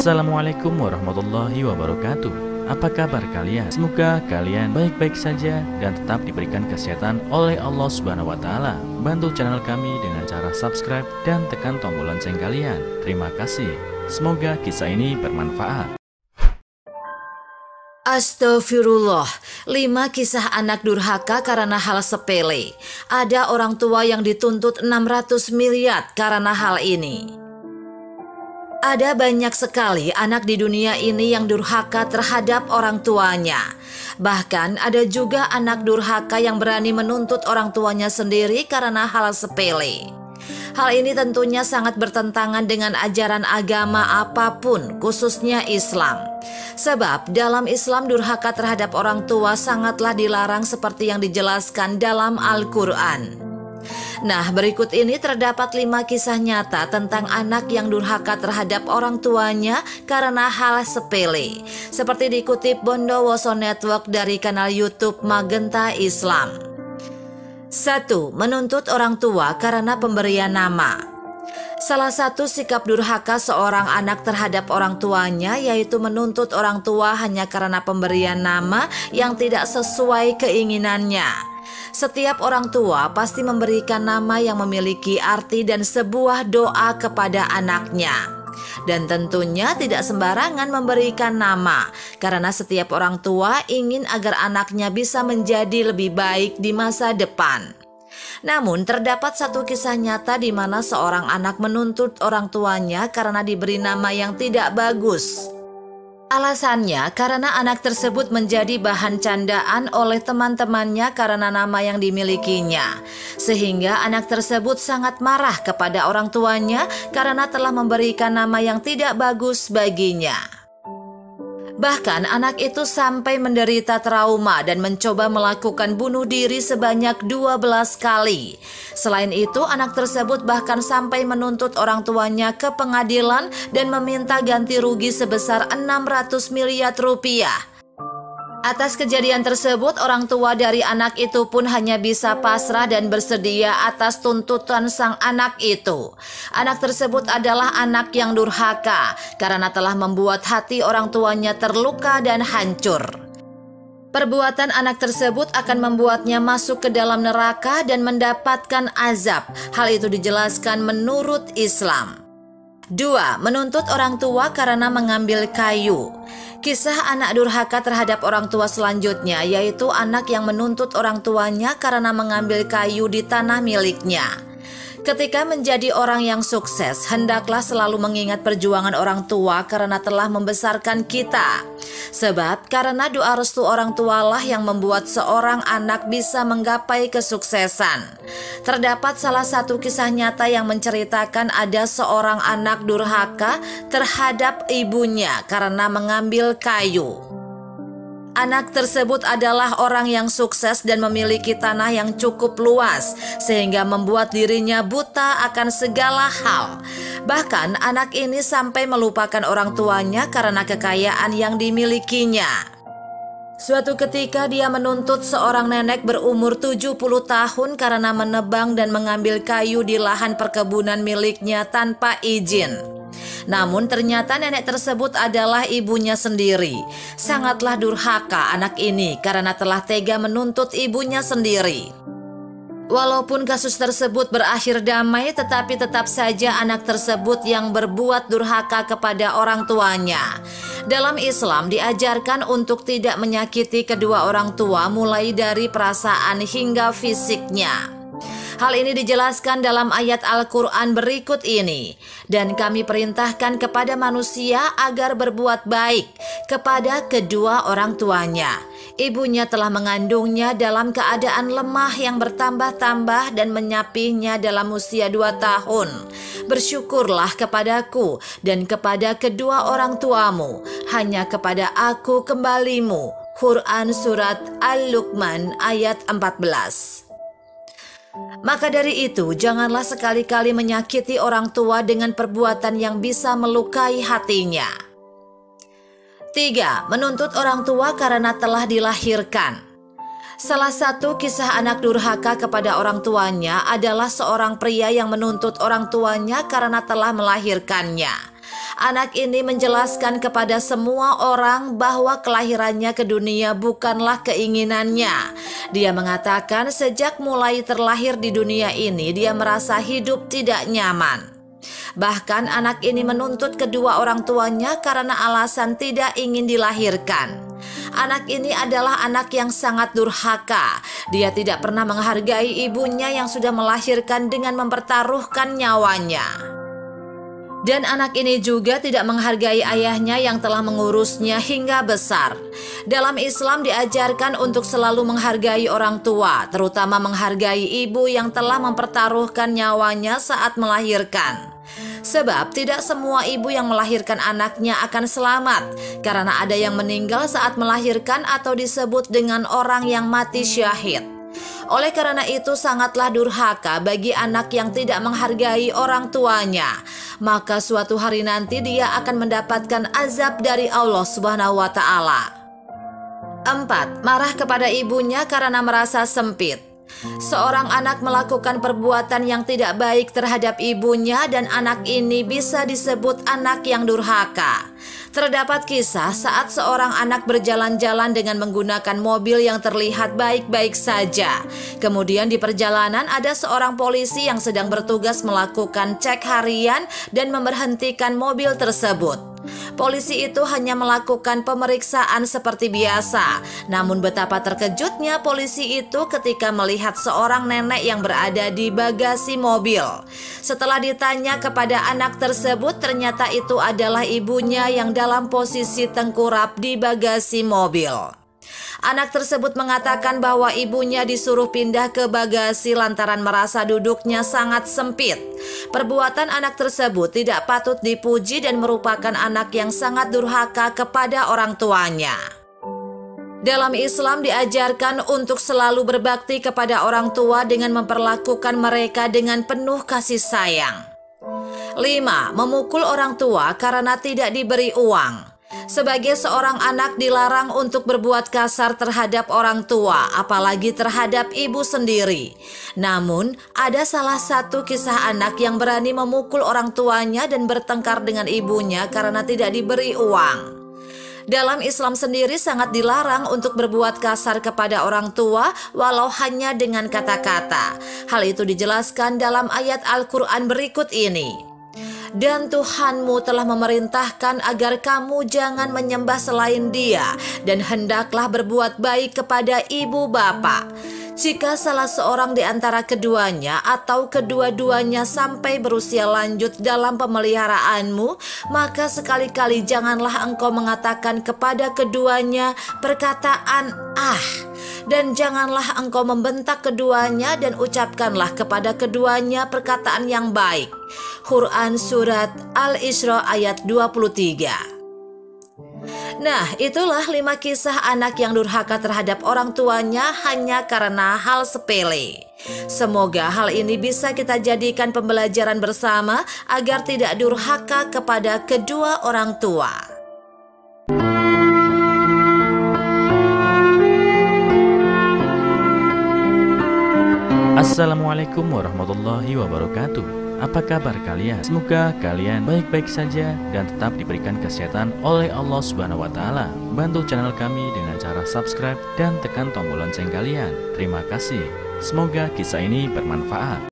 Assalamualaikum warahmatullahi wabarakatuh. Apa kabar kalian? Semoga kalian baik-baik saja dan tetap diberikan kesehatan oleh Allah Subhanahu wa Ta'ala. Bantu channel kami dengan cara subscribe dan tekan tombol lonceng kalian. Terima kasih. Semoga kisah ini bermanfaat. Astagfirullah, 5 kisah anak durhaka karena hal sepele. Ada orang tua yang dituntut 600 miliar karena hal ini. Ada banyak sekali anak di dunia ini yang durhaka terhadap orang tuanya. Bahkan ada juga anak durhaka yang berani menuntut orang tuanya sendiri karena hal sepele. Hal ini tentunya sangat bertentangan dengan ajaran agama apapun, khususnya Islam. Sebab dalam Islam durhaka terhadap orang tua sangatlah dilarang seperti yang dijelaskan dalam Al-Quran. Nah, berikut ini terdapat 5 kisah nyata tentang anak yang durhaka terhadap orang tuanya karena hal sepele. Seperti dikutip Bondowoso Network dari kanal YouTube Magenta Islam. 1. Menuntut orang tua karena pemberian nama. Salah satu sikap durhaka seorang anak terhadap orang tuanya yaitu menuntut orang tua hanya karena pemberian nama yang tidak sesuai keinginannya. Setiap orang tua pasti memberikan nama yang memiliki arti dan sebuah doa kepada anaknya. Dan tentunya tidak sembarangan memberikan nama, karena setiap orang tua ingin agar anaknya bisa menjadi lebih baik di masa depan. Namun terdapat satu kisah nyata di mana seorang anak menuntut orang tuanya karena diberi nama yang tidak bagus. Alasannya karena anak tersebut menjadi bahan candaan oleh teman-temannya karena nama yang dimilikinya. Sehingga anak tersebut sangat marah kepada orang tuanya karena telah memberikan nama yang tidak bagus baginya. Bahkan anak itu sampai menderita trauma dan mencoba melakukan bunuh diri sebanyak 12 kali. Selain itu, anak tersebut bahkan sampai menuntut orang tuanya ke pengadilan dan meminta ganti rugi sebesar 600 miliar rupiah. Atas kejadian tersebut, orang tua dari anak itu pun hanya bisa pasrah dan bersedia atas tuntutan sang anak itu. Anak tersebut adalah anak yang durhaka karena telah membuat hati orang tuanya terluka dan hancur. Perbuatan anak tersebut akan membuatnya masuk ke dalam neraka dan mendapatkan azab. Hal itu dijelaskan menurut Islam. 2. Menuntut orang tua karena mengambil kayu. Kisah anak durhaka terhadap orang tua selanjutnya yaitu anak yang menuntut orang tuanya karena mengambil kayu di tanah miliknya. Ketika menjadi orang yang sukses, hendaklah selalu mengingat perjuangan orang tua karena telah membesarkan kita. Sebab karena doa restu orang tualah yang membuat seorang anak bisa menggapai kesuksesan. Terdapat salah satu kisah nyata yang menceritakan ada seorang anak durhaka terhadap ibunya karena mengambil kayu. Anak tersebut adalah orang yang sukses dan memiliki tanah yang cukup luas sehingga membuat dirinya buta akan segala hal. Bahkan anak ini sampai melupakan orang tuanya karena kekayaan yang dimilikinya. Suatu ketika dia menuntut seorang nenek berumur 70 tahun karena menebang dan mengambil kayu di lahan perkebunan miliknya tanpa izin. Namun ternyata nenek tersebut adalah ibunya sendiri. Sangatlah durhaka anak ini karena telah tega menuntut ibunya sendiri. Walaupun kasus tersebut berakhir damai, tetapi tetap saja anak tersebut yang berbuat durhaka kepada orang tuanya. Dalam Islam diajarkan untuk tidak menyakiti kedua orang tua mulai dari perasaan hingga fisiknya. Hal ini dijelaskan dalam ayat Al-Quran berikut ini. Dan kami perintahkan kepada manusia agar berbuat baik kepada kedua orang tuanya. Ibunya telah mengandungnya dalam keadaan lemah yang bertambah-tambah dan menyapihnya dalam usia 2 tahun. Bersyukurlah kepadaku dan kepada kedua orang tuamu. Hanya kepada aku kembalimu. Quran Surat Al-Luqman ayat 14. Maka dari itu, janganlah sekali-kali menyakiti orang tua dengan perbuatan yang bisa melukai hatinya. 3. Menuntut orang tua karena telah dilahirkan. Salah satu kisah anak durhaka kepada orang tuanya adalah seorang pria yang menuntut orang tuanya karena telah melahirkannya. Anak ini menjelaskan kepada semua orang bahwa kelahirannya ke dunia bukanlah keinginannya. Dia mengatakan sejak mulai terlahir di dunia ini dia merasa hidup tidak nyaman. Bahkan anak ini menuntut kedua orang tuanya karena alasan tidak ingin dilahirkan. Anak ini adalah anak yang sangat durhaka. Dia tidak pernah menghargai ibunya yang sudah melahirkan dengan mempertaruhkan nyawanya. Dan anak ini juga tidak menghargai ayahnya yang telah mengurusnya hingga besar. Dalam Islam diajarkan untuk selalu menghargai orang tua, terutama menghargai ibu yang telah mempertaruhkan nyawanya saat melahirkan. Sebab tidak semua ibu yang melahirkan anaknya akan selamat, karena ada yang meninggal saat melahirkan atau disebut dengan orang yang mati syahid. Oleh karena itu sangatlah durhaka bagi anak yang tidak menghargai orang tuanya. Maka suatu hari nanti dia akan mendapatkan azab dari Allah Subhanahu wa Ta'ala. 4. Marah kepada ibunya karena merasa sempit. Seorang anak melakukan perbuatan yang tidak baik terhadap ibunya dan anak ini bisa disebut anak yang durhaka. Terdapat kisah saat seorang anak berjalan-jalan dengan menggunakan mobil yang terlihat baik-baik saja. Kemudian di perjalanan ada seorang polisi yang sedang bertugas melakukan cek harian dan memberhentikan mobil tersebut. Polisi itu hanya melakukan pemeriksaan seperti biasa. Namun betapa terkejutnya polisi itu ketika melihat seorang nenek yang berada di bagasi mobil. Setelah ditanya kepada anak tersebut, ternyata itu adalah ibunya yang dalam posisi tengkurap di bagasi mobil. Anak tersebut mengatakan bahwa ibunya disuruh pindah ke bagasi lantaran merasa duduknya sangat sempit. Perbuatan anak tersebut tidak patut dipuji dan merupakan anak yang sangat durhaka kepada orang tuanya. Dalam Islam diajarkan untuk selalu berbakti kepada orang tua dengan memperlakukan mereka dengan penuh kasih sayang. 5. Memukul orang tua karena tidak diberi uang. Sebagai seorang anak dilarang untuk berbuat kasar terhadap orang tua, apalagi terhadap ibu sendiri. Namun, ada salah satu kisah anak yang berani memukul orang tuanya dan bertengkar dengan ibunya karena tidak diberi uang. Dalam Islam sendiri sangat dilarang untuk berbuat kasar kepada orang tua walau hanya dengan kata-kata. Hal itu dijelaskan dalam ayat Al-Quran berikut ini. Dan Tuhanmu telah memerintahkan agar kamu jangan menyembah selain Dia dan hendaklah berbuat baik kepada ibu bapa. Jika salah seorang di antara keduanya atau kedua-duanya sampai berusia lanjut dalam pemeliharaanmu, maka sekali-kali janganlah engkau mengatakan kepada keduanya perkataan "ah", dan janganlah engkau membentak keduanya dan ucapkanlah kepada keduanya perkataan yang baik. Quran Surat Al-Isra ayat 23. Nah, itulah 5 kisah anak yang durhaka terhadap orang tuanya hanya karena hal sepele. Semoga hal ini bisa kita jadikan pembelajaran bersama agar tidak durhaka kepada kedua orang tua. Assalamualaikum warahmatullahi wabarakatuh. Apa kabar kalian? Semoga kalian baik-baik saja dan tetap diberikan kesehatan oleh Allah Subhanahu wa Ta'ala. Bantu channel kami dengan cara subscribe dan tekan tombol lonceng kalian. Terima kasih. Semoga kisah ini bermanfaat.